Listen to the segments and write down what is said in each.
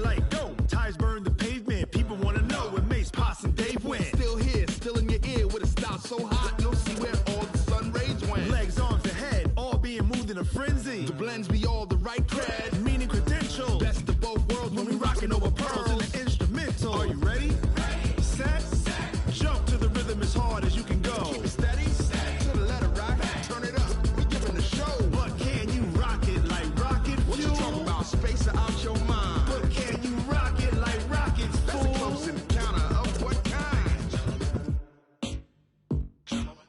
like go. Tires burn the pavement. People wanna know where Mace, Pops, and Dave went. Still here, still in your ear with a style so hot. You'll see where all the sun rays went. Legs, arms, and head, all being moved in a frenzy. The blends be all the right cred. Meaning credentials. Best of both worlds when we rockin' over pearls in the instrumental. Are you ready? Set. Jump to the rhythm as hard as you can go. Keep it steady. To the letter rock. Turn it up. We giving the show. But can you rock it like rocket fuel? What you talking about? Space or out your mind? But can you rock it like rockets, fool? That's a close encounter of what kind? Gentlemen.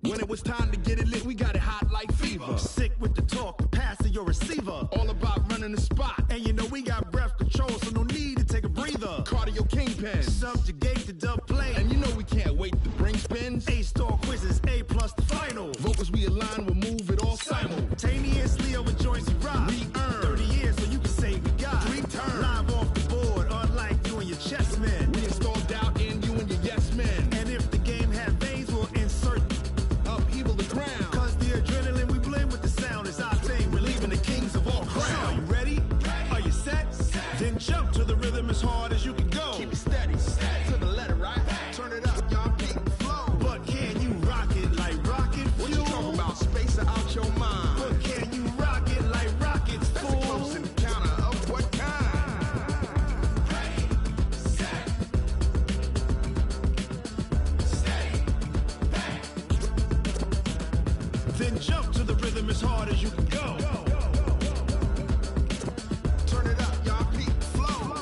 When it was time to get it lit, we got it hot like fever. Sick with the talk, the pass to your receiver. All about running the spot. And you know we got breath control, so no need to take a breather. Cardio kingpin. Subjugate the dub plane. And you know we can't wait to bring spins. A-star quizzes, A+ the final. Vocals we align, we'll move it all simultaneously over joints we rock. We earn 30 years, so you can say we got 3 turns. Live off the board, unlike you and your chess men. We install doubt in you and your yes men. And if the game had veins, we'll insert upheaval the ground. Cause the adrenaline we blend with the sound is our thing. We're leaving the kings of all crowns. Are you ready? Are you set? Then jump to the rhythm as hard as you can go. Keep it steady. To the letter right. Turn it up, y'all beat the flow. But can you rock it like rocket fuel? What you talking about? Space or out your mind? But can you rock it like rockets, That's fool? a close encounter of what kind? Then jump to the rhythm as hard as you can go. Turn it up, y'all beat the flow.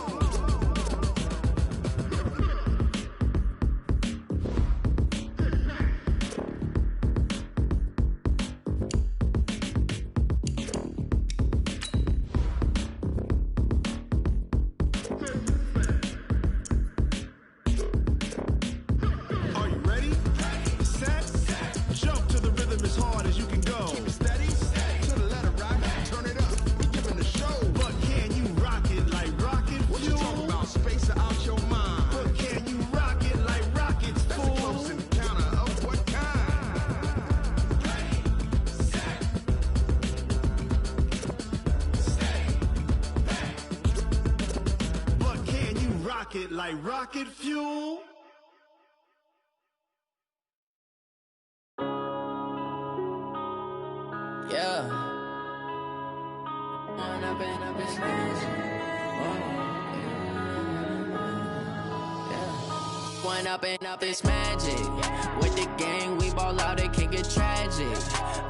Are you ready? Set. Jump to the rhythm as hard as you can go. Keep it steady. To the letter right. Turn it up. We giving the show. But can you rock it like rocket What you fuel? talking about? Space or out your mind? But can you rock it like rockets, That's a close fool? encounter of what kind? But can you rock it like rocket fuel? Yeah. When I've been up in magic. When up it's magic. With the gang, we ball out, it can get tragic.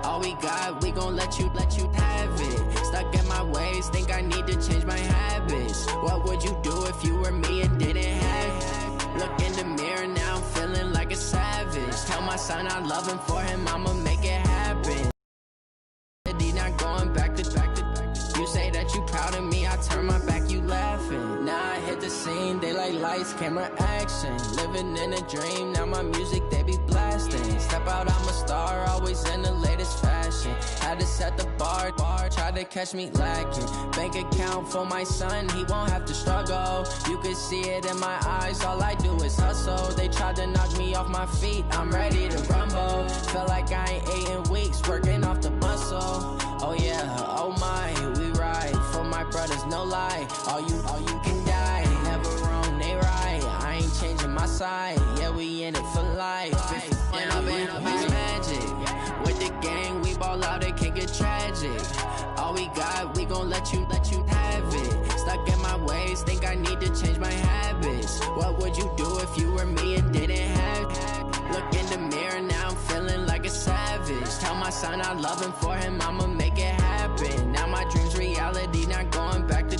All we got, we gon' let you have it. Stuck in my ways, think I need to change my habits. What would you do if you were me and didn't have it? Look in the mirror now, I'm feeling like a savage. Tell my son I love him, for him I'ma make it happen. Not going back to you say that you proud of me, I turn my back, you laughing. Now I hit the scene, they like lights, camera, action. Living in a dream, now my music they be blasting. Step out, I'm a star, always in the latest fashion. Had to set the bar, try to catch me lacking. Bank account for my son, he won't have to struggle. You can see it in my eyes, all I do is hustle. They tried to knock me off my feet, I'm ready to rumble. Feel like I ain't ate in weeks, working off the muscle. Oh yeah, oh my, we ride for my brothers, no lie. All you can die, never wrong, they right. I ain't changing my side, yeah, we in it for life. When up it's magic. With the gang, we ball out, it can get tragic. All we got, we gon' let you have it. Stuck in my ways, think I need to change my habits. What would you do if you were me and didn't have it? Look in the mirror now, I'm feeling like a savage. Tell my son I love him, for him I'ma make it happen. Now my dream's reality, not going back to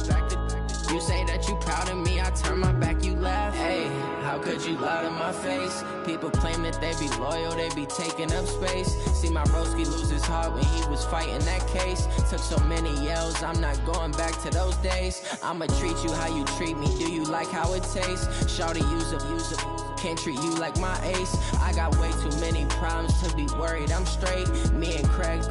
you say that you proud of me, I turn my back, you laugh. Hey, how could you lie to my face? People claim that they be loyal, they be taking up space. See my broski lose his heart when he was fighting that case. Took so many yells, I'm not going back to those days. I'ma treat you how you treat me, do you like how it tastes? Shawty, use a can't treat you like my ace. I got way too many problems to be worried, I'm straight. Me and Craig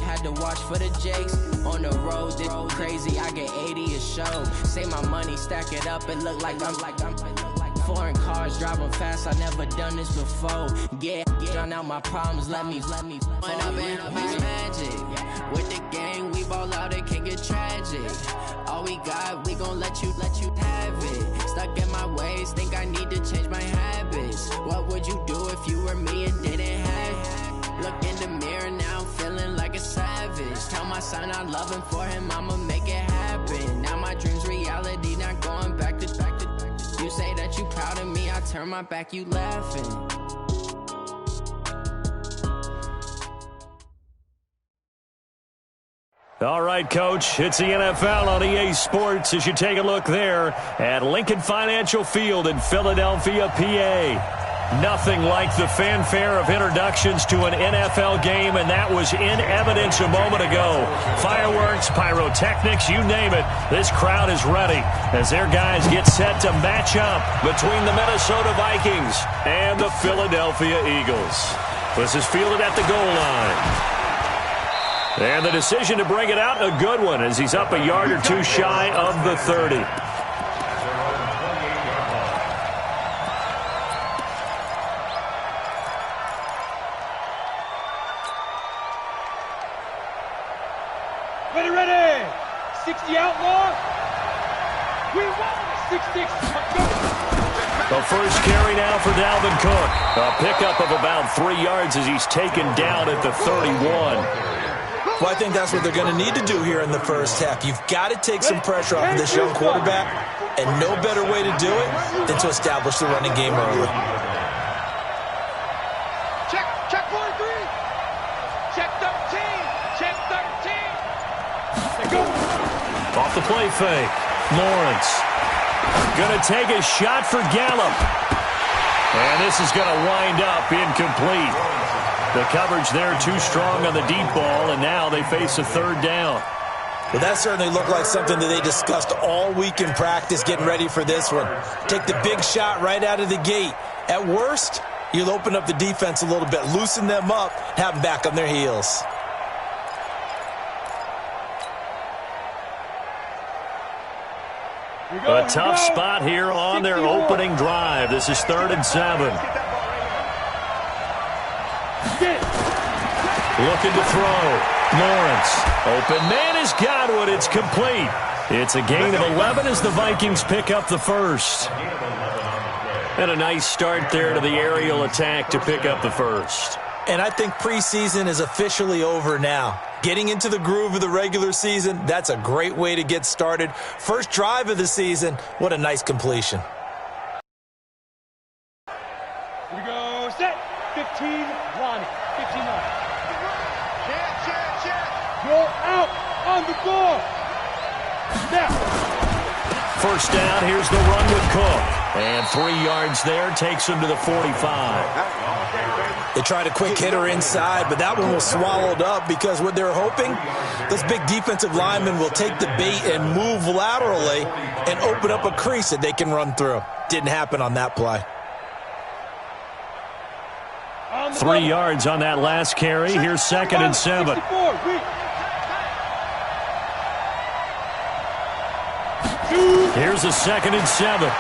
had to watch for the Jakes. On the road, this crazy, I get 80 a show. Say my money, stack it up, it look like I'm foreign cars, driving fast, I never done this before. Yeah, drown out my problems, let me. When up it's magic. With the gang, we ball out, it can get tragic. All we got, we gon' let you have it. Stuck in my ways, think I need to change my habits. What would you do if you were me and didn't have it? Look in the mirror, now I'm feeling like a savage. Tell my son I love him, for him I'ma make it happen. Now my dream's reality, not going back to. You say that you proud of me, I turn my back, you laughing. All right, Coach, it's the NFL on EA Sports as you take a look there at Lincoln Financial Field in Philadelphia, PA. Nothing like the fanfare of introductions to an NFL game, and that was in evidence a moment ago. Fireworks, pyrotechnics, you name it. This crowd is ready as their guys get set to match up between the Minnesota Vikings and the Philadelphia Eagles. This is fielded at the goal line. And the decision to bring it out, a good one, as he's up a yard or two shy of the 30. Ready. 60 outlaw. We won. 66. The first carry now for Dalvin Cook. A pickup of about 3 yards as he's taken down at the 31. Well, I think that's what they're going to need to do here in the first half. You've got to take some pressure off of this young quarterback, and no better way to do it than to establish the running game early. Check 43. Check 13. Check 13. Go. Off the play fake. Lawrence going to take a shot for Gallup. And this is going to wind up incomplete. The coverage there too strong on the deep ball, and now they face a third down. Well, that certainly looked like something that they discussed all week in practice getting ready for this one. Take the big shot right out of the gate. At worst, you'll open up the defense a little bit, loosen them up, have them back on their heels. A tough spot here on their opening drive. This is 3rd and 7. Looking to throw. Lawrence. Open man is Godwin. It's complete. It's a gain of 11 as the Vikings pick up the first. And a nice start there to the aerial attack to pick up the first. And I think preseason is officially over now. Getting into the groove of the regular season, that's a great way to get started. First drive of the season, what a nice completion. Here we go, set, 15, Lonnie, 15 line. Check. Go out on the ball. Now. First down, here's the run with Cook. And 3 yards there, takes him to the 45. They tried a quick hitter inside, but that one was swallowed up because what they're hoping, those big defensive linemen will take the bait and move laterally and open up a crease that they can run through. Didn't happen on that play. 3 yards on that last carry. Here's 2nd and 7. Here's a 2nd and 7.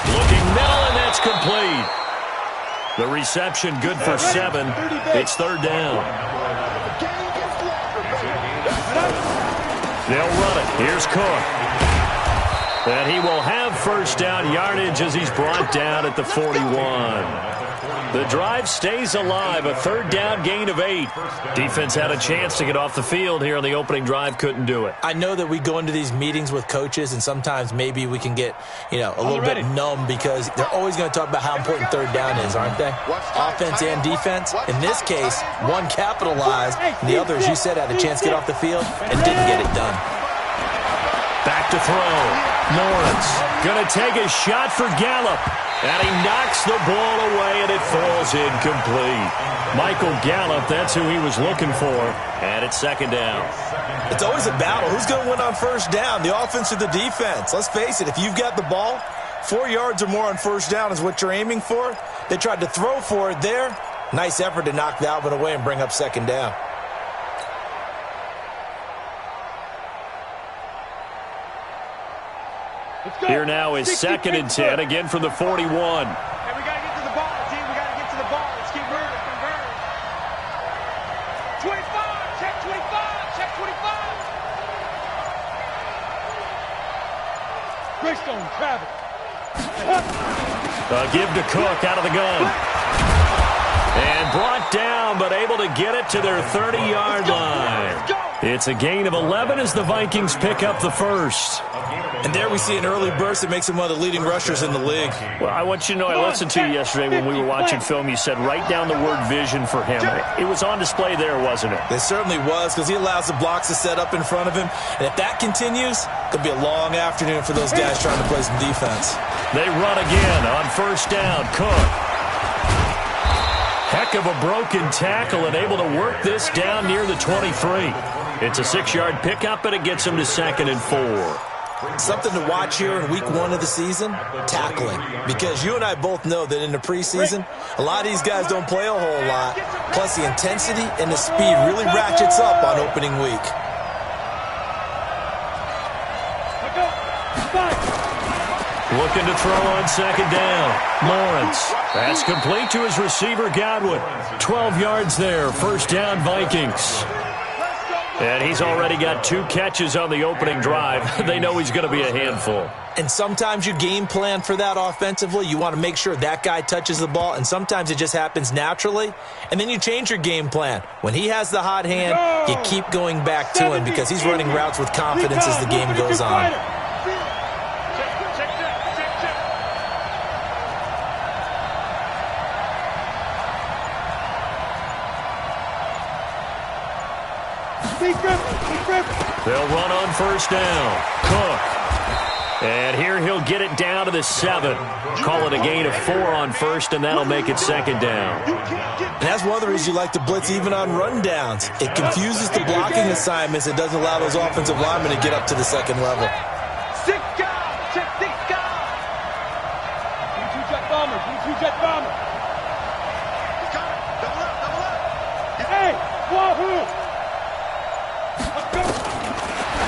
Looking middle, and that's complete. The reception good for 7. It's 3rd down. They'll run it. Here's Cook. And he will have first down yardage as he's brought down at the 41. The drive stays alive, a 3rd down gain of 8. Defense had a chance to get off the field here on the opening drive, couldn't do it. I know that we go into these meetings with coaches, and sometimes maybe we can get, a little bit numb because they're always going to talk about how important 3rd down is, aren't they? Offense and defense. In this case, one capitalized, and the other, as you said, had a chance to get off the field and didn't get it done. Back to throw. Lawrence going to take a shot for Gallup. And he knocks the ball away, and it falls incomplete. Michael Gallup, that's who he was looking for. And it's 2nd down. It's always a battle. Who's going to win on first down, the offense or the defense? Let's face it, if you've got the ball, 4 yards or more on first down is what you're aiming for. They tried to throw for it there. Nice effort to knock that one away and bring up 2nd down. Here now is 2nd and 10, again from the 41. Hey, we got to get to the ball, team. We got to get to the ball. Let's keep moving. Greystone, travel. Give to Cook out of the gun. And brought down, but able to get it to their 30-yard line. It's a gain of 11 as the Vikings pick up the first. And there we see an early burst that makes him one of the leading rushers in the league. Well, I want you to know, I listened to you yesterday when we were watching film. You said write down the word vision for him. It was on display there, wasn't it? It certainly was, because he allows the blocks to set up in front of him. And if that continues, it could be a long afternoon for those guys trying to play some defense. They run again on first down. Cook. Heck of a broken tackle and able to work this down near the 23. It's a 6-yard pickup, and it gets him to 2nd and 4. Something to watch here in week 1 of the season, tackling. Because you and I both know that in the preseason, a lot of these guys don't play a whole lot. Plus, the intensity and the speed really ratchets up on opening week. Looking to throw on 2nd down. Lawrence. That's complete to his receiver, Godwin. 12 yards there. First down, Vikings. And he's already got 2 catches on the opening drive. They know he's going to be a handful. And sometimes you game plan for that offensively. You want to make sure that guy touches the ball, and sometimes it just happens naturally. And then you change your game plan. When he has the hot hand, you keep going back to him because he's running routes with confidence as the game goes on. They'll run on first down. Cook. And here he'll get it down to the 7. Call it a gain of 4 on first, and that'll make it 2nd down. And that's one of the reasons you like to blitz even on rundowns. It confuses the blocking assignments. It doesn't allow those offensive linemen to get up to the 2nd level. Check 6 guard. 2-jet bomber. 2-jet bomber. Double up. Hey, wahoo!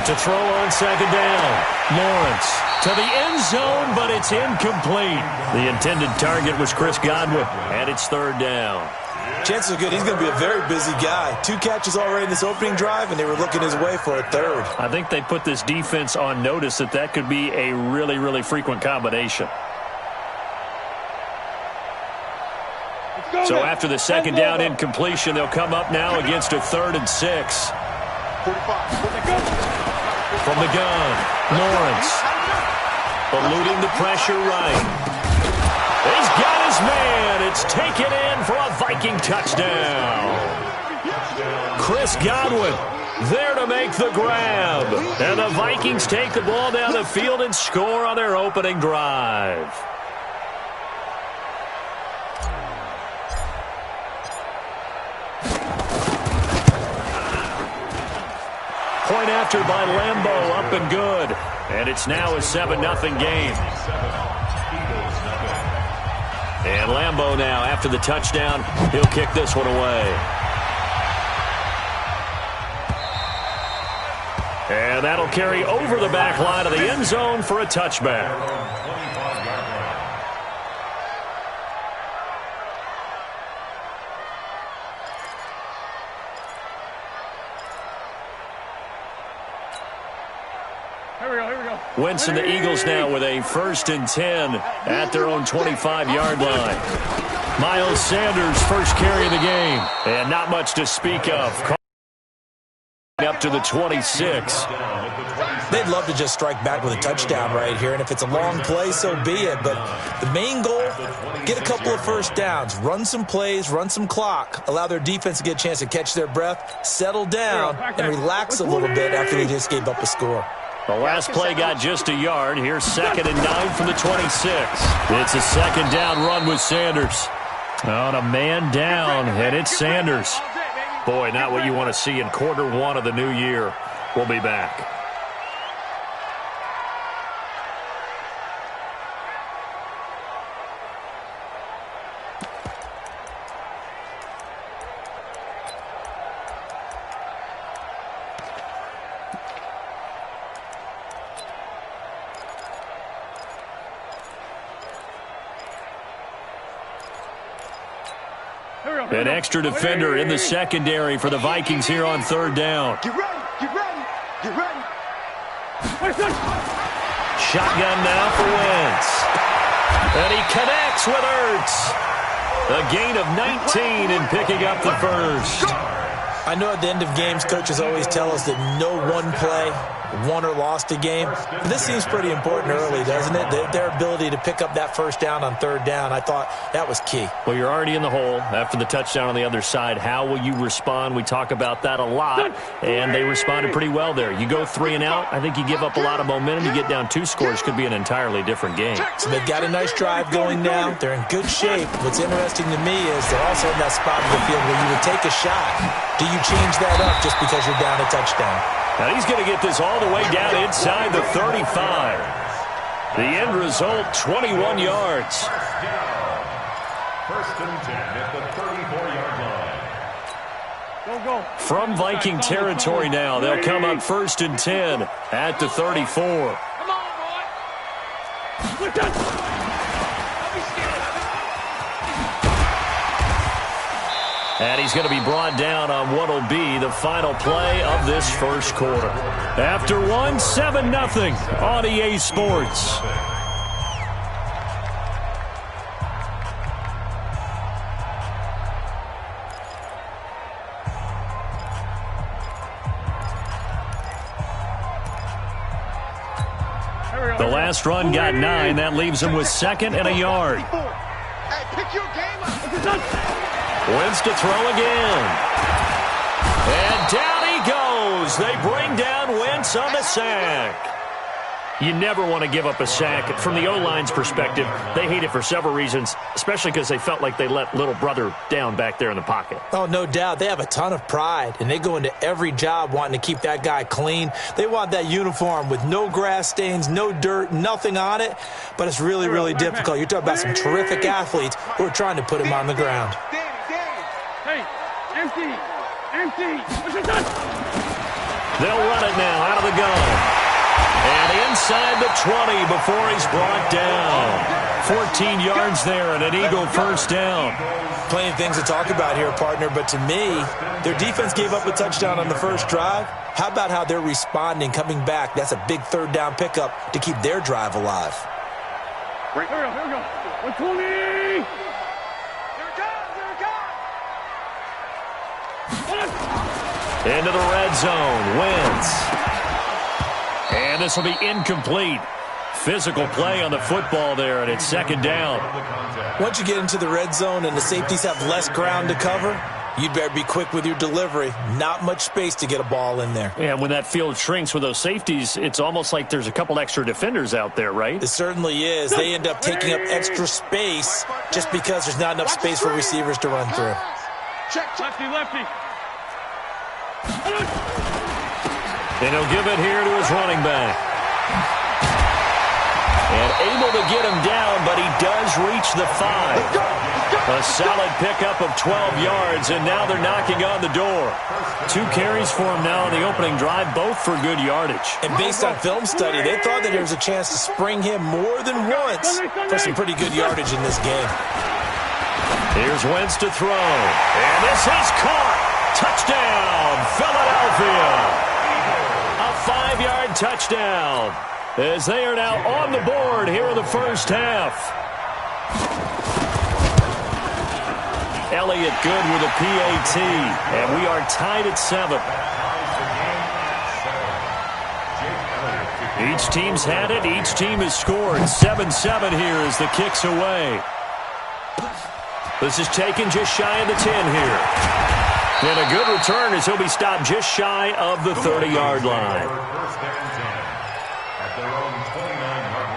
To throw on 2nd down. Lawrence to the end zone, but it's incomplete. The intended target was Chris Godwin, and it's 3rd down. Chances are good he's going to be a very busy guy. 2 catches already in this opening drive, and they were looking his way for a 3rd. I think they put this defense on notice that could be a really, really frequent combination. So after the 2nd down incompletion, they'll come up now against a 3rd and 6. 45. From the gun, Lawrence. Eluding the pressure right. He's got his man. It's taken in for a Viking touchdown. Chris Godwin there to make the grab. And the Vikings take the ball down the field and score on their opening drive. Point after by Lambeau, up and good. And it's now a 7-0 game. And Lambeau now, after the touchdown, he'll kick this one away. And that'll carry over the back line of the end zone for a touchback. Wentz and the Eagles now with a 1st and 10 at their own 25-yard line. Miles Sanders first carry of the game. And not much to speak of. Up to the 26. They'd love to just strike back with a touchdown right here. And if it's a long play, so be it. But the main goal, get a couple of first downs. Run some plays, run some clock. Allow their defense to get a chance to catch their breath, settle down, and relax a little bit after they just gave up a score. The last play got just a yard. Here's 2nd and 9 from the 26. It's a 2nd down run with Sanders. On a man down, and it's Sanders. Boy, not what you want to see in quarter 1 of the new year. We'll be back. An extra defender in the secondary for the Vikings here on 3rd down. Get ready. shotgun now for Wentz. And he connects with Ertz. A gain of 19 in picking up the first. I know at the end of games, coaches always tell us that no one play won or lost a game. But this seems pretty important early, doesn't it? Their ability to pick up that first down on third down, I thought that was key. Well, you're already in the hole after the touchdown on the other side. How will you respond? We talk about that a lot, and they responded pretty well there. You go 3 and out, I think you give up a lot of momentum. You get down 2 scores, could be an entirely different game. So they've got a nice drive going now. They're in good shape. What's interesting to me is they're also in that spot of the field where you would take a shot. Do you change that up just because you're down a touchdown? Now he's going to get this all the way down inside the 35. The end result, 21 yards. First and 10 at the 34-yard line. Go. From Viking territory now, they'll come up first and 10 at the 34. Come on, boy. And he's going to be brought down on what will be the final play of this first quarter. After 7-0 on EA Sports. The last run got 9. That leaves him with 2nd and a yard. Hey, pick your game up. Wentz to throw again. And down he goes. They bring down Wentz on the sack. You never want to give up a sack. From the O-line's perspective, they hate it for several reasons, especially because they felt like they let little brother down back there in the pocket. Oh, no doubt. They have a ton of pride, and they go into every job wanting to keep that guy clean. They want that uniform with no grass stains, no dirt, nothing on it, but it's really, really difficult. You're talking about some terrific athletes who are trying to put him on the ground. Hey, empty. What's your touch? They'll run it now out of the gun. And inside the 20 before he's brought down. 14 yards there and an Eagle first down. Plenty of things to talk about here, partner, but to me, their defense gave up a touchdown on the first drive. How about how they're responding, coming back? That's a big third down pickup to keep their drive alive. Here we go. 120. Into the red zone. Wentz. And this will be incomplete. Physical play on the football there, and it's 2nd down. Once you get into the red zone and the safeties have less ground to cover, you'd better be quick with your delivery. Not much space to get a ball in there. Yeah, when that field shrinks with those safeties, it's almost like there's a couple extra defenders out there, right? It certainly is. They end up taking up extra space just because there's not enough space for receivers to run through. Lefty. And he'll give it here to his running back. And able to get him down, but he does reach the 5. A solid pickup of 12 yards, and now they're knocking on the door. 2 carries for him now on the opening drive, both for good yardage. And based on film study, they thought that there was a chance to spring him more than once for some pretty good yardage in this game. Here's Wentz to throw. And this is caught. Touchdown, Philadelphia. A 5-yard touchdown as they are now on the board here in the first half. Elliott good with a PAT, and we are tied at 7. Each team's had it. Each team has scored. 7-7 here as the kick's away. This is taken just shy of the 10 here. And a good return as he'll be stopped just shy of the 30-yard line. First and 10 at their own 29-yard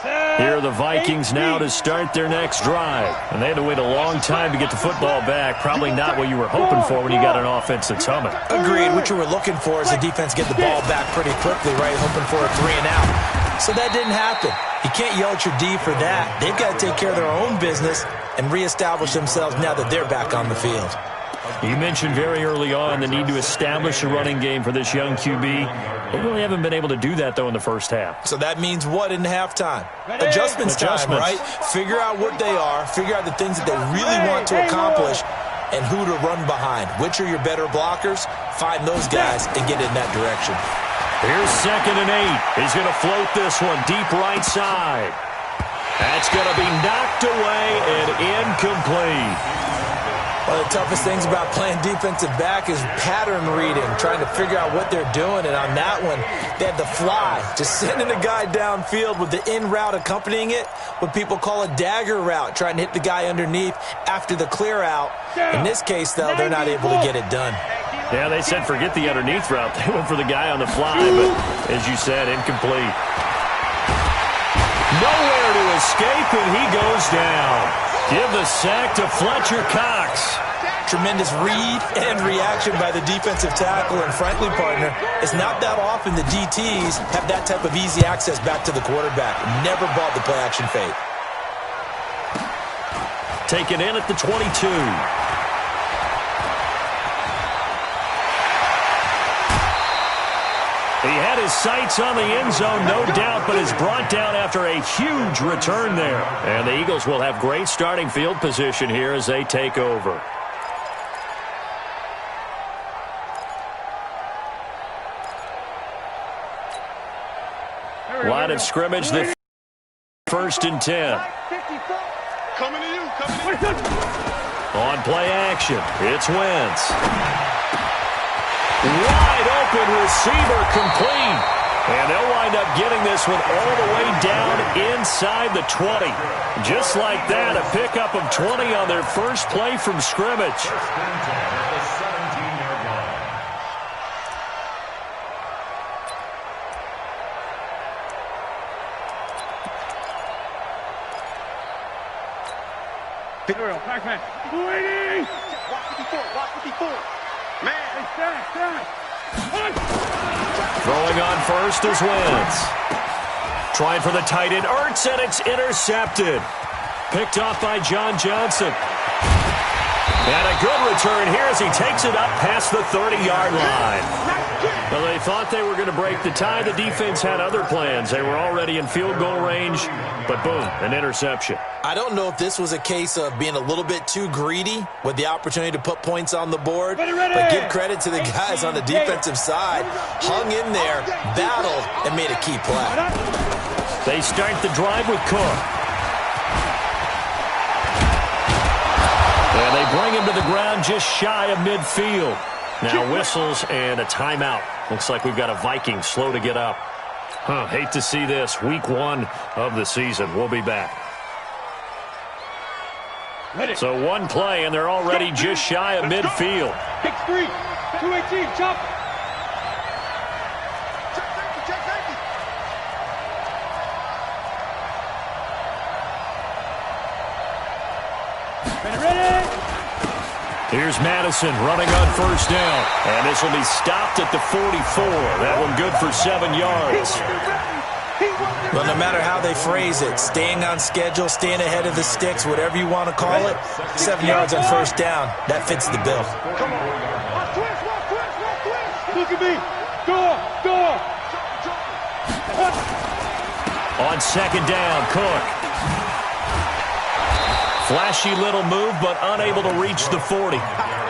line. Here are the Vikings now to start their next drive. And they had to wait a long time to get the football back. Probably not what you were hoping for when you got an offense that's humming. Agreed. What you were looking for is the defense get the ball back pretty quickly, right? Hoping for a 3 and out. So that didn't happen. You can't yell at your D for that. They've got to take care of their own business and reestablish themselves now that they're back on the field. You mentioned very early on the need to establish a running game for this young QB. They really haven't been able to do that, though, in the first half. So that means what in halftime? Adjustments time, right? Figure out what they are, figure out the things that they really want to accomplish, and who to run behind. Which are your better blockers? Find those guys and get in that direction. Here's 2nd and 8. He's going to float this one deep right side. That's going to be knocked away and incomplete. One of the toughest things about playing defensive back is pattern reading, trying to figure out what they're doing. And on that one, they had the fly, just sending a guy downfield with the in route accompanying it, what people call a dagger route, trying to hit the guy underneath after the clear out. In this case, though, they're not able to get it done. Yeah, they said forget the underneath route. They went for the guy on the fly, but as you said, incomplete. Nowhere to escape, and he goes down. Give the sack to Fletcher Cox. Tremendous read and reaction by the defensive tackle, and frankly, partner, it's not that often the DTs have that type of easy access back to the quarterback. Never bought the play-action fake. Taken in at the 22. He had his sights on the end zone, no doubt, but is brought down after a huge return there. And the Eagles will have great starting field position here as they take over. Line of scrimmage, the 1st and 10. Coming to you. On play action, it's Wentz. Wide open receiver, complete. And they'll wind up getting this one all the way down inside the 20. Just like that, a pickup of 20 on their first play from scrimmage. Waiting! Watch 54. Man. Throwing on first is Wentz. Trying for the tight end, Ertz, and it's intercepted. Picked off by John Johnson. And a good return here as he takes it up past the 30-yard line. Well, they thought they were going to break the tie. The defense had other plans. They were already in field goal range, but boom, an interception. I don't know if this was a case of being a little bit too greedy with the opportunity to put points on the board, but give credit to the guys on the defensive side. Hung in there, battled, and made a key play. They start the drive with Cook. And they bring him to the ground just shy of midfield. Now whistles and a timeout. Looks like we've got a Viking slow to get up. Hate to see this. Week 1 of the season. We'll be back. So one play, and they're already just shy of midfield. Pick 3, 218, chop. Ready? Here's Madison running on first down. And this will be stopped at the 44. That one good for 7 yards. Well, no matter how they phrase it, staying on schedule, staying ahead of the sticks, whatever you want to call it, 7 yards on first down, that fits the bill. Look at me. Door. On second down, Cook. Flashy little move, but unable to reach the 40.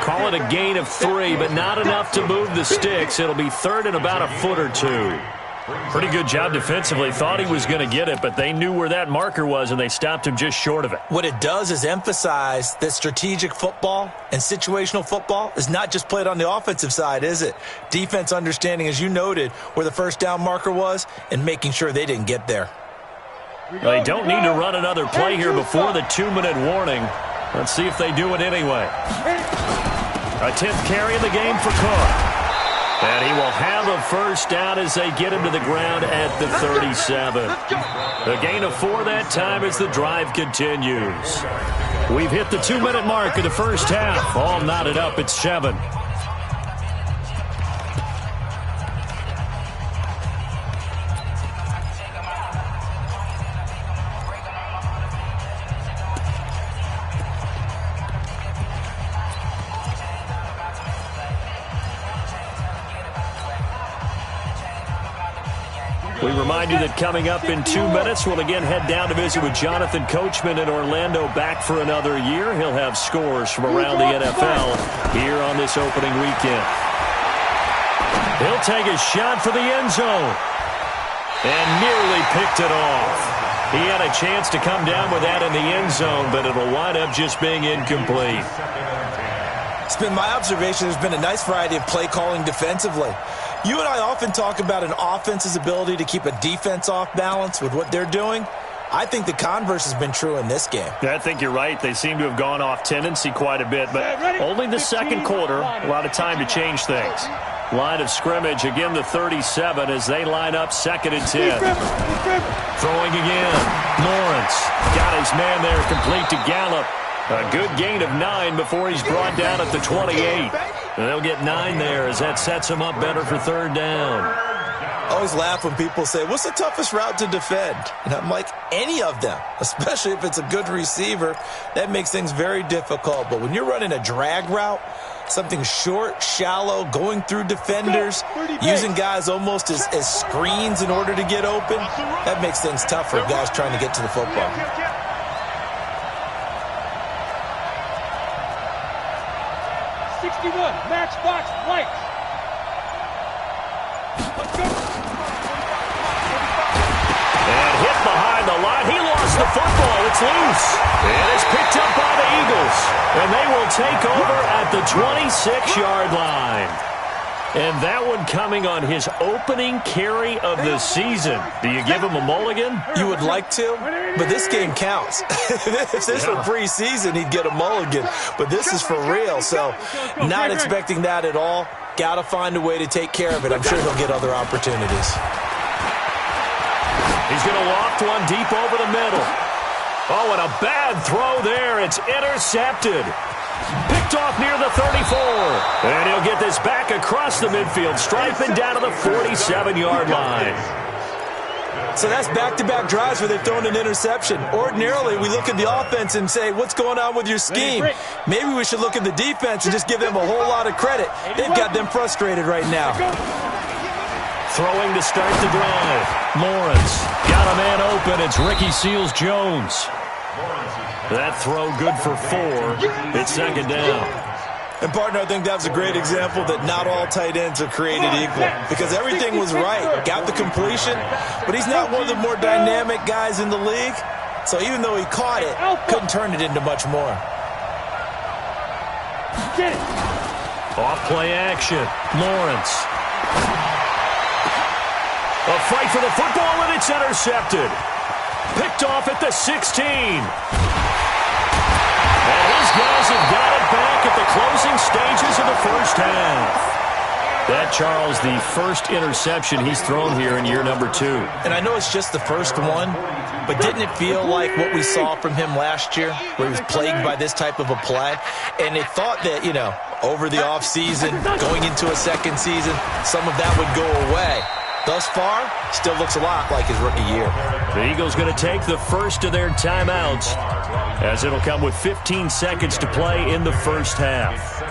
Call it a gain of 3, but not enough to move the sticks. It'll be third and about a foot or two. Pretty good job defensively. Thought he was going to get it, but they knew where that marker was, and they stopped him just short of it. What it does is emphasize that strategic football and situational football is not just played on the offensive side, is it? Defense understanding, as you noted, where the first down marker was and making sure they didn't get there. They don't need to run another play here before the 2-minute warning. Let's see if they do it anyway. A 10th carry in the game for Cook. And he will have a first down as they get him to the ground at the 37. A gain of 4 that time as the drive continues. We've hit the 2-minute mark of the first half. All knotted up at 7. We remind you that coming up in 2 minutes, we'll again head down to visit with Jonathan Coachman in Orlando, back for another year. He'll have scores from around the NFL here on this opening weekend. He'll take a shot for the end zone and nearly picked it off. He had a chance to come down with that in the end zone, but it'll wind up just being incomplete. It's been my observation there's been a nice variety of play calling defensively. You and I often talk about an offense's ability to keep a defense off balance with what they're doing. I think the converse has been true in this game. Yeah, I think you're right. They seem to have gone off tendency quite a bit, but only the second quarter, a lot of time to change things. Line of scrimmage, again the 37 as they line up 2nd and 10. Throwing again. Lawrence got his man there, complete to Gallup. A good gain of 9 before he's brought down at the 28. They'll get 9 there as that sets him up better for 3rd down. I always laugh when people say, what's the toughest route to defend? And I'm like, any of them, especially if it's a good receiver. That makes things very difficult. But when you're running a drag route, something short, shallow, going through defenders, using guys almost as screens in order to get open, that makes things tough for guys trying to get to the football. 61, matchbox lights. Let's go. And hit behind the line. He lost the football. It's loose. And it's picked up by the Eagles. And they will take over at the 26-yard line. And that one coming on his opening carry of the season. Do you give him a mulligan? You would like to, but this game counts. If this were preseason, he'd get a mulligan. But this is for real, so not expecting that at all. Got to find a way to take care of it. I'm sure he'll get other opportunities. He's going to loft one deep over the middle. Oh, and a bad throw there. It's intercepted. Picked off near the 34. And he'll get this back across the midfield stripe and down to the 47-yard line. So that's back-to-back drives where they've thrown an interception. Ordinarily, we look at the offense and say, what's going on with your scheme? Maybe we should look at the defense and just give them a whole lot of credit. They've got them frustrated right now. Throwing to start the drive. Lawrence got a man open. It's Ricky Seals-Jones. That throw good for 4. It's 2nd down. And, partner, I think that was a great example that not all tight ends are created equal because everything was right. Got the completion, but he's not one of the more dynamic guys in the league. So even though he caught it, couldn't turn it into much more. Off play action. Lawrence. A fight for the football, and it's intercepted. Picked off at the 16. And his guys have got it back at the closing stages of the first half. That, Charles, the first interception he's thrown here in year number 2. And I know it's just the first one, but didn't it feel like what we saw from him last year, where he was plagued by this type of a play? And they thought that, you know, over the offseason, going into a second season, some of that would go away. Thus far, still looks a lot like his rookie year. The Eagles going to take the first of their timeouts, as it'll come with 15 seconds to play in the first half.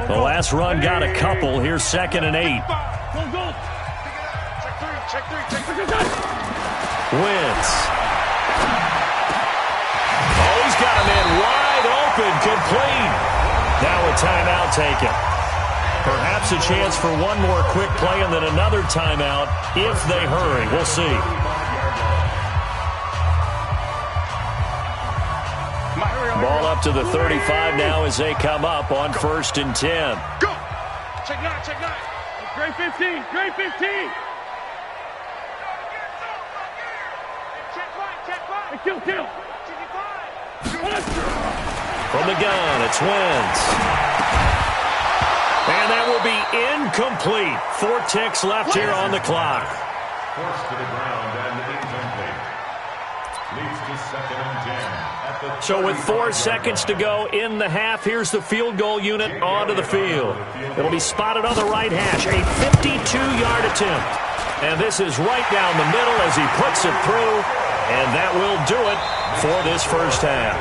The last run got a couple. Here's 2nd and 8. Wentz. Oh, he's got a man wide open, complete. Now a timeout taken. Perhaps a chance for one more quick play and then another timeout if they hurry. We'll see. Ball up to the 35 now as they come up on 1st and 10. Go! Check 9, check 9. Great 15, great 15. Check 5. Kill. From the gun, it's Wentz. And that will be incomplete. 4 ticks left here on the clock. Forced to the ground and incomplete. Leads to 2nd and 10. So with 4 seconds to go in the half, here's the field goal unit onto the field. It'll be spotted on the right hash. A 52-yard attempt. And this is right down the middle as he puts it through. And that will do it for this first half.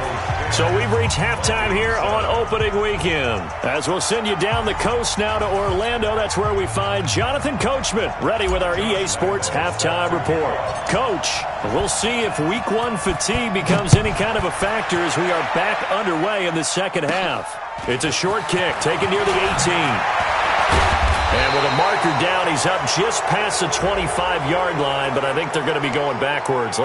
So we've reached halftime here on opening weekend. As we'll send you down the coast now to Orlando, that's where we find Jonathan Coachman, ready with our EA Sports halftime report. Coach, we'll see if week one fatigue becomes any kind of a factor as we are back underway in the second half. It's a short kick taken near the 18. And with a marker down, he's up just past the 25-yard line, but I think they're going to be going backwards.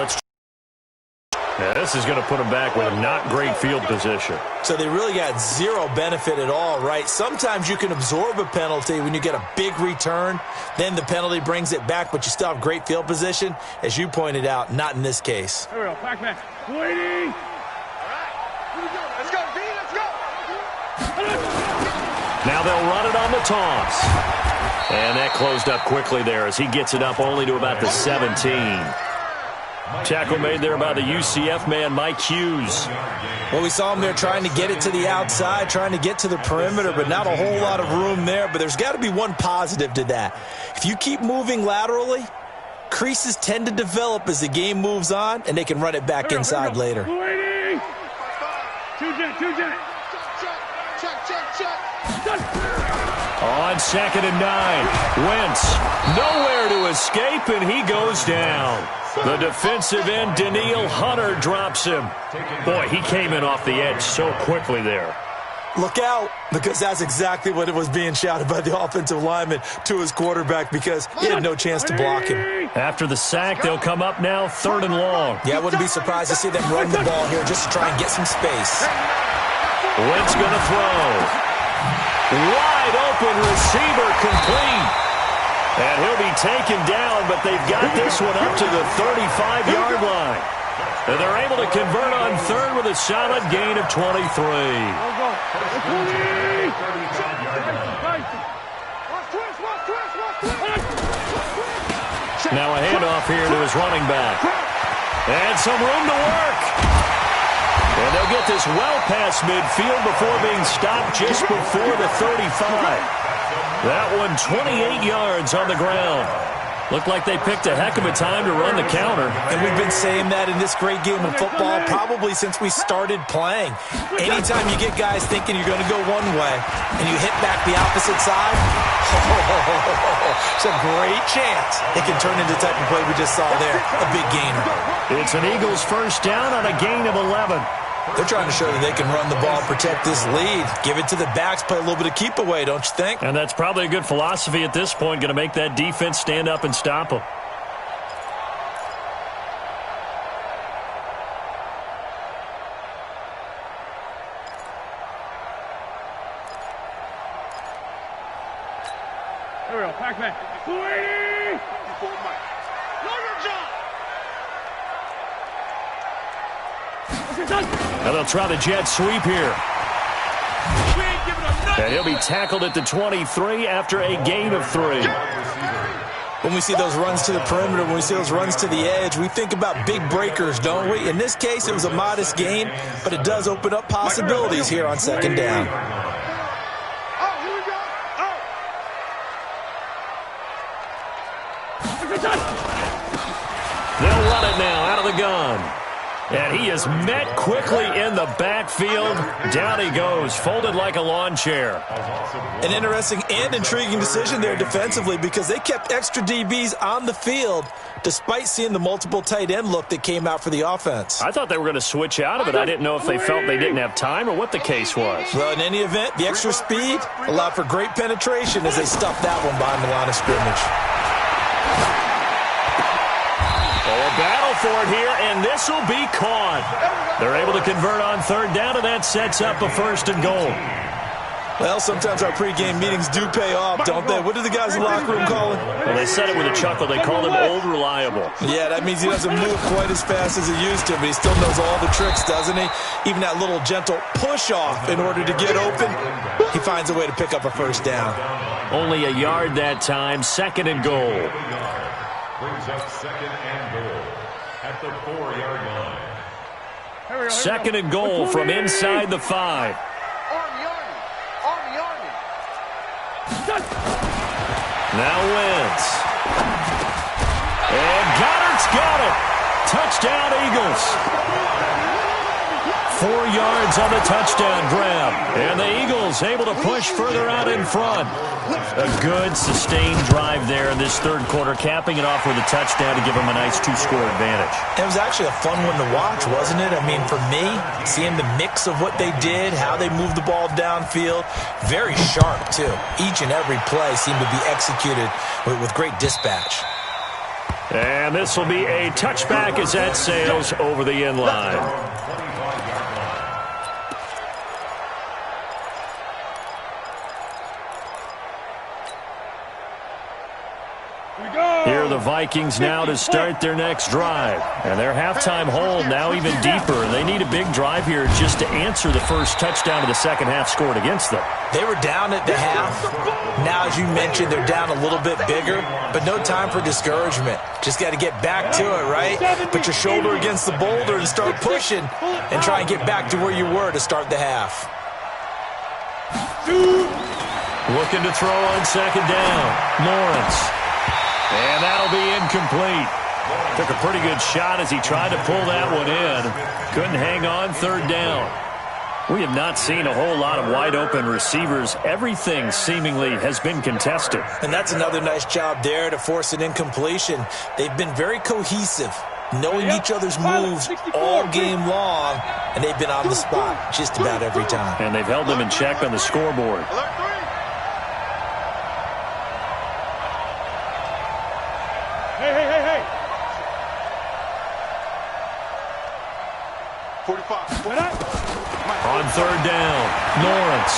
Yeah, this is going to put them back with a not great field position. So they really got zero benefit at all, right? Sometimes you can absorb a penalty when you get a big return. Then the penalty brings it back, but you still have great field position. As you pointed out, not in this case. Here we go. Back. Waiting. All right. Here we go. Let's go, D. Let's go. Now they'll run it on the toss. And that closed up quickly there as he gets it up only to about the 17. Tackle made there by the UCF man, Mike Hughes. Well, we saw him there trying to get it to the outside, trying to get to the perimeter, but not a whole lot of room there. But there's got to be one positive to that. If you keep moving laterally, creases tend to develop as the game moves on, and they can run it back inside later. Waiting. Two jet. Check. On 2nd and 9, Wentz nowhere to escape, and he goes down. The defensive end, Daniil Hunter, drops him. Boy, he came in off the edge so quickly there. Look out, because that's exactly what it was being shouted by the offensive lineman to his quarterback, because he had no chance to block him. After the sack, they'll come up now 3rd and long. Yeah, I wouldn't be surprised to see them run the ball here just to try and get some space. Wentz going to throw. Wide open receiver, complete. And he'll be taken down, but they've got this one up to the 35-yard line. And they're able to convert on 3rd with a solid gain of 23. Now a handoff here to his running back. And some room to work. And they'll get this well past midfield before being stopped just before the 35. That one 28 yards on the ground. Looked like they picked a heck of a time to run the counter. And we've been saying that in this great game of football probably since we started playing. Anytime you get guys thinking you're going to go one way and you hit back the opposite side, it's a great chance it can turn into the type of play we just saw there, a big gainer. It's an Eagles first down on a gain of 11. They're trying to show that they can run the ball, protect this lead. Give it to the backs, play a little bit of keep away, don't you think? And that's probably a good philosophy at this point, going to make that defense stand up and stop them. Here we go. Back. Waiting. And they'll try the jet sweep here. And he'll be tackled at the 23 after a gain of 3. When we see those runs to the perimeter, when we see those runs to the edge, we think about big breakers, don't we? In this case, it was a modest gain, but it does open up possibilities here on 2nd down. They'll run it now out of the gun. And he is met quickly in the backfield. Down he goes, folded like a lawn chair. An interesting and intriguing decision there defensively because they kept extra DBs on the field despite seeing the multiple tight end look that came out for the offense. I thought they were going to switch out of it. I didn't know if they felt they didn't have time or what the case was. Well, in any event, the extra speed allowed for great penetration as they stuffed that one behind the line of scrimmage. A battle for it here, and this will be caught. They're able to convert on 3rd down, and that sets up a 1st and goal. Well, sometimes our pregame meetings do pay off, don't they? What did the guys in the locker room call him? Well, they said it with a chuckle. They called him Old Reliable. Yeah, that means he doesn't move quite as fast as he used to, but he still knows all the tricks, doesn't he? Even that little gentle push-off in order to get open, he finds a way to pick up a 1st down. Only a yard that time, 2nd and goal. Brings up 2nd and goal at the 4-yard line. 2nd and goal from inside the 5. Now Wentz. And Goddard's got it. Touchdown, Eagles. 4 yards on the touchdown grab. And the Eagles able to push further out in front. A good, sustained drive there in this third quarter, capping it off with a touchdown to give them a nice 2-score advantage. It was actually a fun one to watch, wasn't it? I mean, for me, seeing the mix of what they did, how they moved the ball downfield, very sharp, too. Each and every play seemed to be executed with great dispatch. And this will be a touchback as that sails over the end line. Here are the Vikings now to start their next drive. And their halftime hold now even deeper. And they need a big drive here just to answer the first touchdown of the second half scored against them. They were down at the half. Now, as you mentioned, they're down a little bit bigger, but no time for discouragement. Just got to get back to it, right? Put your shoulder against the boulder and start pushing and try and get back to where you were to start the half. Looking to throw on second down. Lawrence. And that'll be incomplete. Took a pretty good shot as he tried to pull that one in. Couldn't hang on third down. We have not seen a whole lot of wide-open receivers. Everything seemingly has been contested. And that's another nice job there to force an incompletion. They've been very cohesive, knowing each other's moves all game long, and they've been on the spot just about every time. And they've held them in check on the scoreboard. Hey. 45. On third down, Lawrence.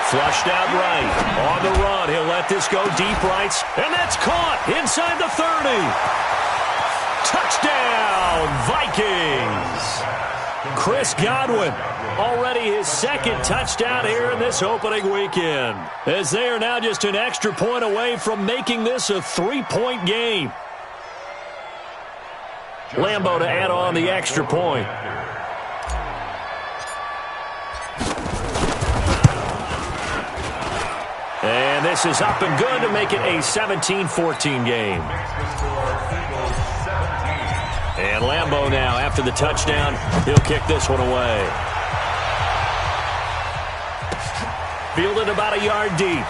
Flushed out right. On the run, he'll let this go deep right. And that's caught inside the 30. Touchdown, Vikings. Chris Godwin, already his second touchdown here in this opening weekend. As they are now just an extra point away from making this a 3-point game. Lambo to add on the extra point. And this is up and good to make it a 17-14 game. And Lambo now, after the touchdown, he'll kick this one away. Fielded about a yard deep.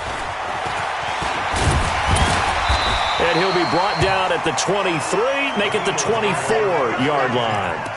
And he'll be brought down at the 23, make it the 24-yard line.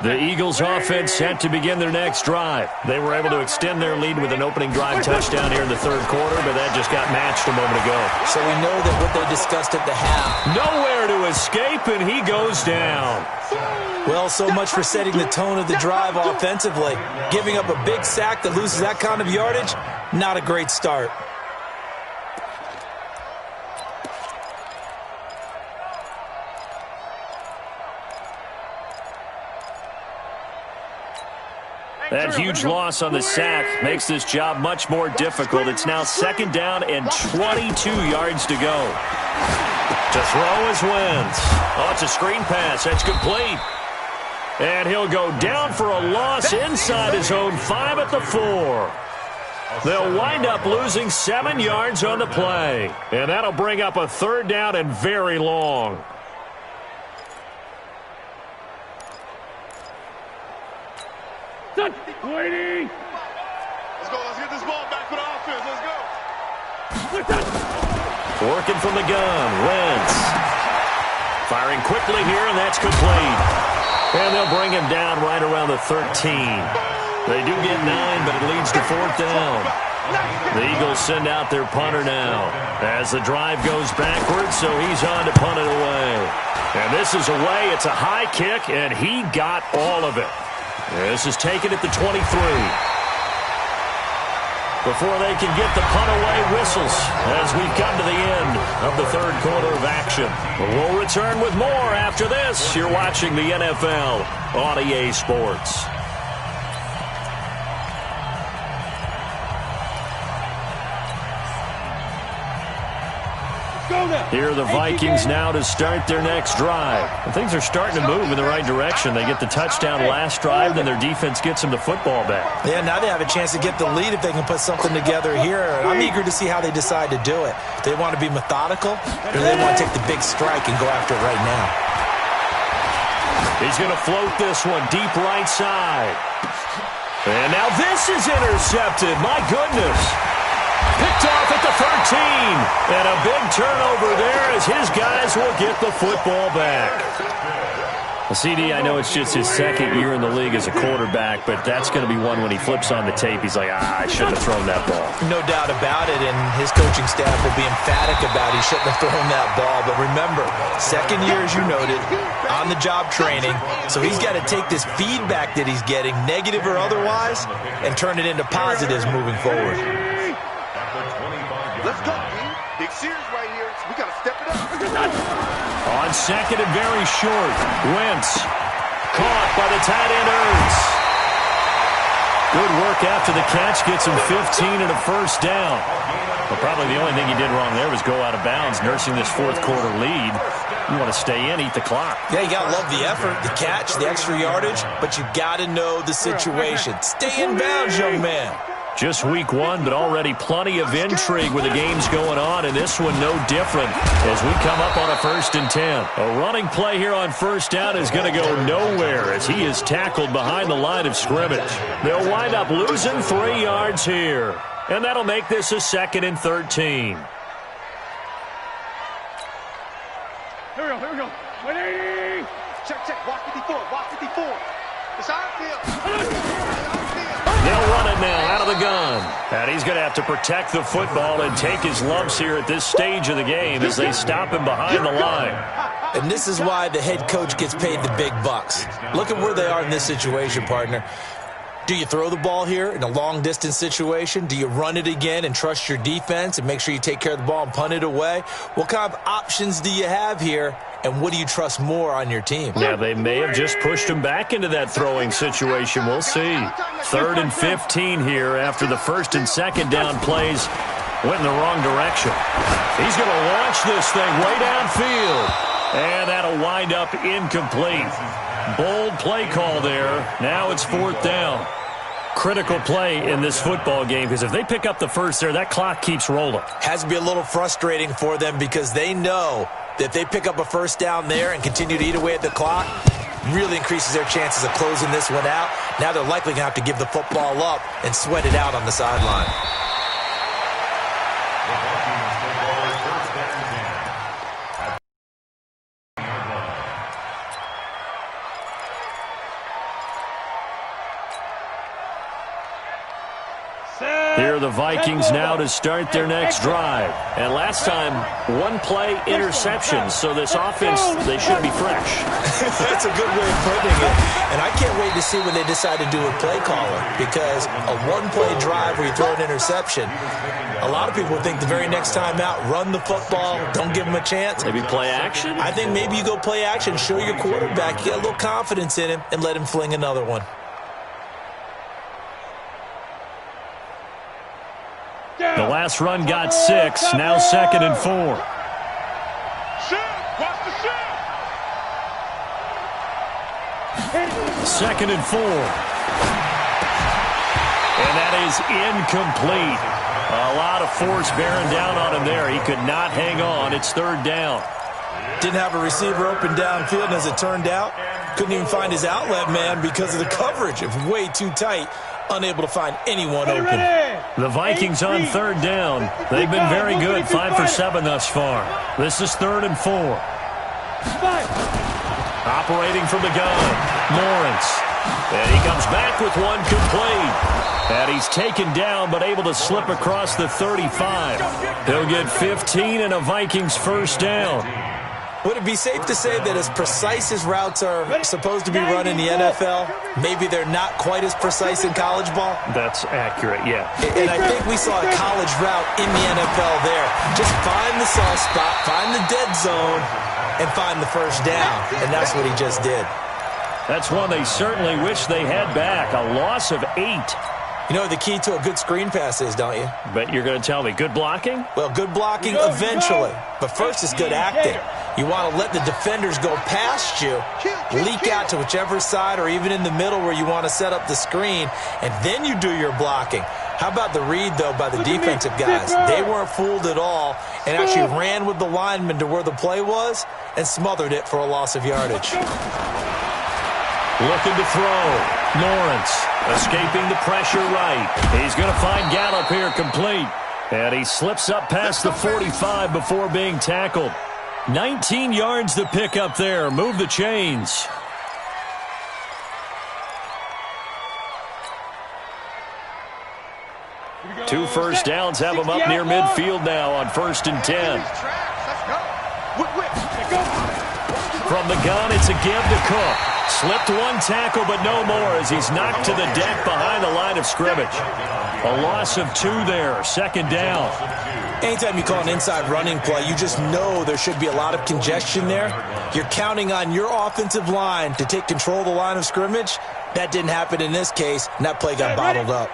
The Eagles offense set to begin their next drive. They were able to extend their lead with an opening drive touchdown here in the third quarter, but that just got matched a moment ago. So we know that what they discussed at the half. Nowhere to escape, and he goes down. Well, so much for setting the tone of the drive offensively. Giving up a big sack that loses that kind of yardage, not a great start. That huge loss on the sack makes this job much more difficult. It's now second down and 22 yards to go. To throw is Wentz. Oh, it's a screen pass. That's complete. And he'll go down for a loss inside his own 5 at the 4. They'll wind up losing 7 yards on the play. And that'll bring up a third down and very long. Waiting. Let's go. Let's get this ball back for the offense. Let's go. Working from the gun. Wentz. Firing quickly here, and that's complete. And they'll bring him down right around the 13. They do get 9, but it leads to fourth down. The Eagles send out their punter now as the drive goes backwards, so he's on to punt it away. And this is away. It's a high kick, and he got all of it. This is taken at the 23. Before they can get the punt away, whistles as we've come to the end of the third quarter of action. We'll return with more after this. You're watching the NFL on EA Sports. Here are the Vikings now to start their next drive. And things are starting to move in the right direction. They get the touchdown last drive, then their defense gets them the football back. Yeah, now they have a chance to get the lead if they can put something together here. I'm eager to see how they decide to do it. They want to be methodical, or they want to take the big strike and go after it right now. He's going to float this one deep right side. And now this is intercepted. My goodness. Picked off at the 13. And a big turnover there as his guys will get the football back. Well, CD, I know it's just his second year in the league as a quarterback, but that's going to be one when he flips on the tape. He's like, I shouldn't have thrown that ball. No doubt about it, and his coaching staff will be emphatic about he shouldn't have thrown that ball. But remember, second year, as you noted, on-the-job training, so he's got to take this feedback that he's getting, negative or otherwise, and turn it into positives moving forward. Let's go, man. Big series right here. We got to step it up. On second and very short, Wentz caught by the tight end Ertz. Good work after the catch, gets him 15 and a first down. Well, probably the only thing he did wrong there was go out of bounds, nursing this fourth quarter lead. You want to stay in, eat the clock. Yeah, you got to love the effort, the catch, the extra yardage, but you got to know the situation. Stay in bounds, young man. Just week one, but already plenty of intrigue with the games going on, and this one no different as we come up on a 1st and 10. A running play here on first down is going to go nowhere as he is tackled behind the line of scrimmage. They'll wind up losing 3 yards here, and that'll make this a 2nd and 13. Here we go. 180. Check. Walk 54. Walk 54. It's our field. They'll run it now out of the gun. And he's going to have to protect the football and take his lumps here at this stage of the game as they stop him behind the line. And this is why the head coach gets paid the big bucks. Look at where they are in this situation, partner. Do you throw the ball here in a long-distance situation? Do you run it again and trust your defense and make sure you take care of the ball and punt it away? What kind of options do you have here, and what do you trust more on your team? Yeah, they may have just pushed him back into that throwing situation. We'll see. 3rd and 15 here after the 1st and 2nd down plays went in the wrong direction. He's going to launch this thing way downfield, and that'll wind up incomplete. Bold play call there. Now it's 4th down. Critical play in this football game because if they pick up the first there, that clock keeps rolling. Has to be a little frustrating for them because they know that if they pick up a first down there and continue to eat away at the clock, really increases their chances of closing this one out. Now they're likely going to have to give the football up and sweat it out on the sideline. Here are the Vikings now to start their next drive. And last time, 1 play interception. So this offense, they should be fresh. That's a good way of putting it. And I can't wait to see when they decide to do a play caller, because a 1-play drive where you throw an interception, a lot of people think the very next time out, run the football, don't give them a chance. Maybe play action? I think maybe you go play action, show your quarterback, you get a little confidence in him, and let him fling another one. The last run got 6, now 2nd and 4. Second and 4. And that is incomplete. A lot of force bearing down on him there. He could not hang on. It's 3rd down. Didn't have a receiver open downfield, and as it turned out, couldn't even find his outlet man because of the coverage. It was way too tight. Unable to find anyone open. The Vikings on 3rd down. They've been very good, 5 for 7 thus far. This is 3rd and 4. Operating from the gun, Lawrence. And he comes back with one complete. And he's taken down but able to slip across the 35. He'll get 15 and a Vikings first down. Would it be safe to say that as precise as routes are supposed to be run in the NFL, maybe they're not quite as precise in college ball? That's accurate, yeah. And I think we saw a college route in the NFL there. Just find the soft spot, find the dead zone, and find the first down. And that's what he just did. That's one they certainly wish they had back. A loss of 8. You know the key to a good screen pass is, don't you? Bet you're going to tell me. Good blocking? Well, good blocking eventually. But first is good acting. You want to let the defenders go past you, leak out to whichever side or even in the middle where you want to set up the screen, and then you do your blocking. How about the read, though, by the defensive guys? They weren't fooled at all and actually ran with the lineman to where the play was and smothered it for a loss of yardage. Looking to throw. Lawrence escaping the pressure right. He's going to find Gallup here complete. And he slips up past the 45 before being tackled. 19 yards to pick up there. Move the chains. Two first downs have him up near midfield now on 1st and 10. From the gun, it's a give to Cook. Slipped one tackle, but no more as he's knocked to the deck behind the line of scrimmage. A loss of 2 there, 2nd down. Anytime you call an inside running play, you just know there should be a lot of congestion there. You're counting on your offensive line to take control of the line of scrimmage. That didn't happen in this case, and that play got bottled up.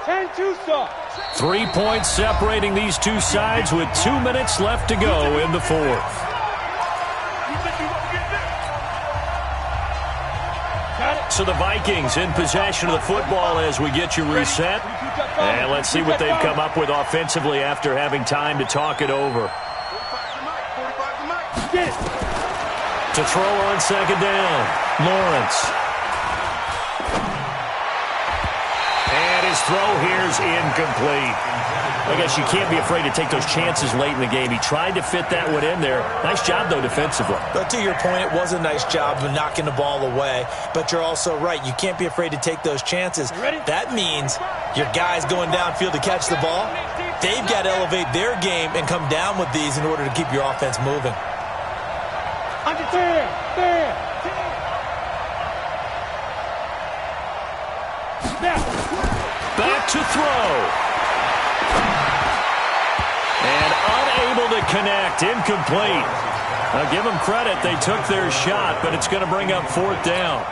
3 points separating these two sides with 2 minutes left to go in the 4th. So the Vikings in possession of the football as we get you reset. And let's see what they've come up with offensively after having time to talk it over. To throw on 2nd down, Lawrence. And his throw here is incomplete. I guess you can't be afraid to take those chances late in the game. He tried to fit that one in there. Nice job, though, defensively. But to your point, it was a nice job of knocking the ball away. But you're also right. You can't be afraid to take those chances. That means your guys going downfield to catch the ball, they've got to elevate their game and come down with these in order to keep your offense moving. Back to throw. And unable to connect. Incomplete. I'll give them credit. They took their shot, but it's going to bring up 4th down.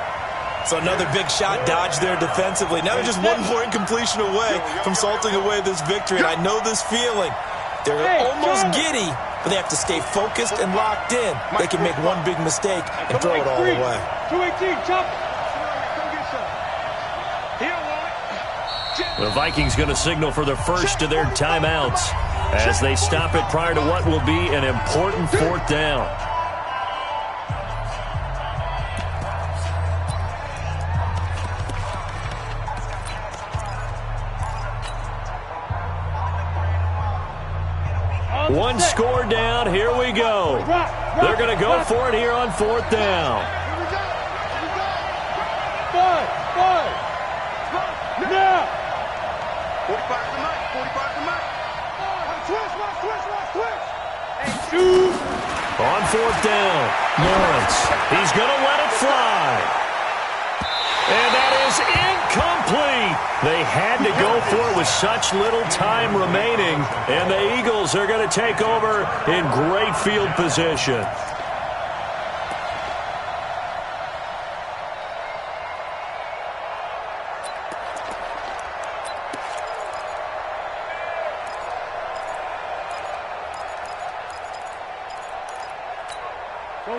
So another big shot dodged there defensively. Now they're just 1 more incompletion away from salting away this victory. And I know this feeling. They're almost giddy, but they have to stay focused and locked in. They can make one big mistake and throw it all away. 218, chop. The Vikings going to signal for the first of their timeouts as they stop it prior to what will be an important 4th down. One score down. Here we go. They're going to go for it here on 4th down. Now. 45 to Mike. 45 to Mike. On 4th down, Lawrence. He's going to let it fly. And that is incomplete. They had to go for it with such little time remaining. And the Eagles are going to take over in great field position.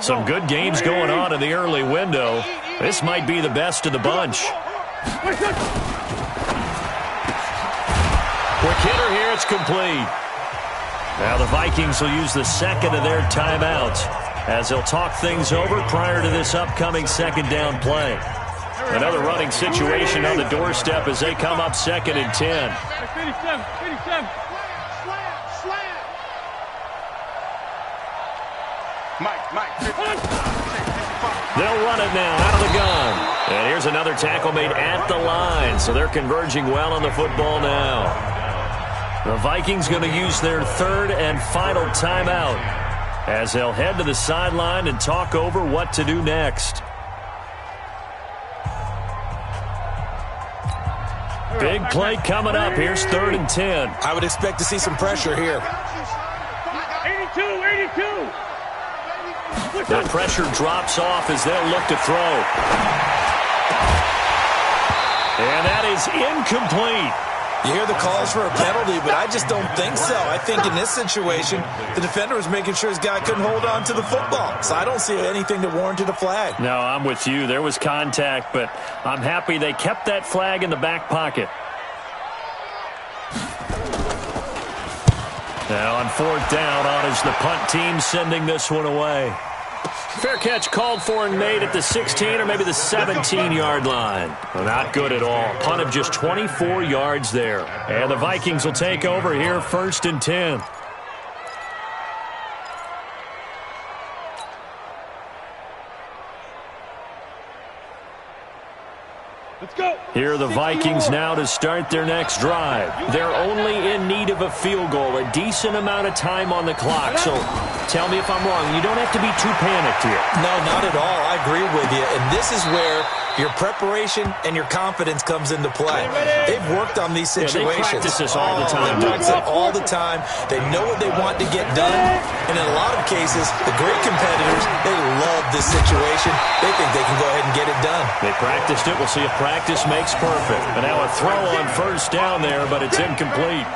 Some good games going on in the early window. This might be the best of the bunch. Quick hitter here, it's complete. Now the Vikings will use the 2nd of their timeouts as they'll talk things over prior to this upcoming 2nd down play. Another running situation on the doorstep as they come up 2nd and 10. 57. Mike. They'll run it now out of the gun. And here's another tackle made at the line. So they're converging well on the football now. The Vikings going to use their 3rd and final timeout as they'll head to the sideline and talk over what to do next. Big play coming up. Here's 3rd and 10. I would expect to see some pressure here. 82. The pressure drops off as they'll look to throw. And that is incomplete. You hear the calls for a penalty, but I just don't think so. I think in this situation, the defender was making sure his guy couldn't hold on to the football. So I don't see anything that warranted a flag. No, I'm with you. There was contact, but I'm happy they kept that flag in the back pocket. Now on 4th down, on is the punt team sending this one away. Fair catch called for and made at the 16 or maybe the 17-yard line. Well, not good at all. Punt of just 24 yards there. And the Vikings will take over here 1st and 10. Let's go. Here are the Vikings now to start their next drive. They're only in need of a field goal, a decent amount of time on the clock. So tell me if I'm wrong. You don't have to be too panicked here. No, not at all. I agree with you. And this is where your preparation and your confidence comes into play. They've worked on these situations. They practice this all the time. They practice it all the time. They know what they want to get done. And in a lot of cases, the great competitors, they love this situation. They think they can go ahead and get it done. They practiced it. We'll see if practice makes perfect. And now a throw on 1st down there, but it's incomplete.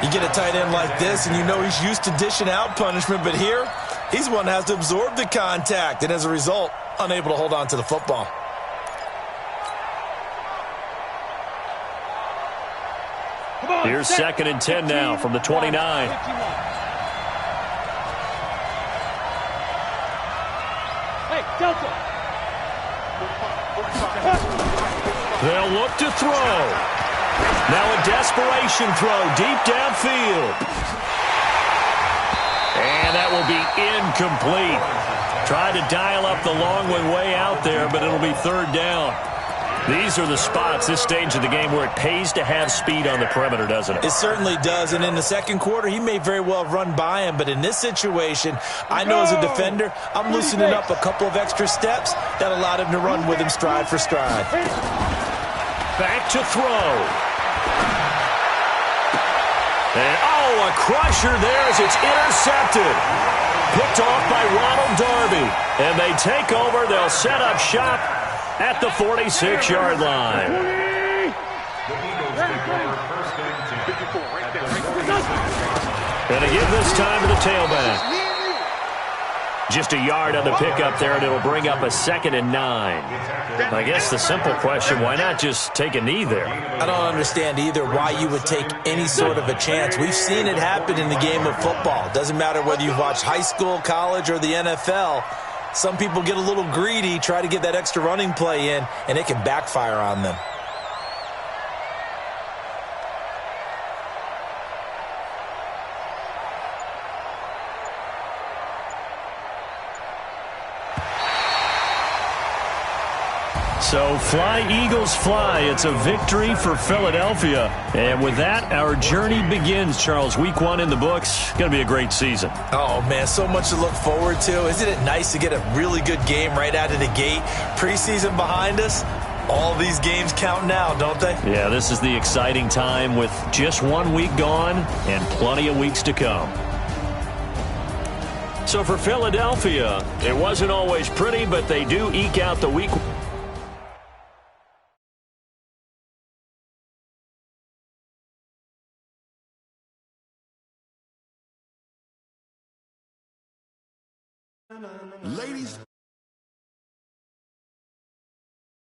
You get a tight end like this, and you know he's used to dishing out punishment. But here, he's one that has to absorb the contact. And as a result, unable to hold on to the football. Here's 2nd and 10 now from the 29. Hey, Delta. They'll look to throw. Now a desperation throw deep downfield. And that will be incomplete. Tried to dial up the long one way out there, but it'll be 3rd down. These are the spots, this stage of the game, where it pays to have speed on the perimeter, doesn't it? It certainly does, and in the second quarter, he may very well run by him, but in this situation, I know as a defender, I'm loosening up a couple of extra steps that allowed him to run with him stride for stride. Back to throw. And, oh, a crusher there as it's intercepted. Picked off by Ronald Darby. And they take over. They'll set up shop at the 46-yard line. Going to give this time to the tailback. Just a yard on the pickup there, and it'll bring up a 2nd and 9. I guess the simple question, why not just take a knee there? I don't understand either why you would take any sort of a chance. We've seen it happen in the game of football. It doesn't matter whether you've watched high school, college, or the NFL. Some people get a little greedy, try to get that extra running play in, and it can backfire on them. So fly, Eagles, fly. It's a victory for Philadelphia. And with that, our journey begins, Charles. Week 1 in the books. Going to be a great season. Oh, man, so much to look forward to. Isn't it nice to get a really good game right out of the gate? Preseason behind us. All these games count now, don't they? Yeah, this is the exciting time with just 1 week gone and plenty of weeks to come. So for Philadelphia, it wasn't always pretty, but they do eke out the week. Ladies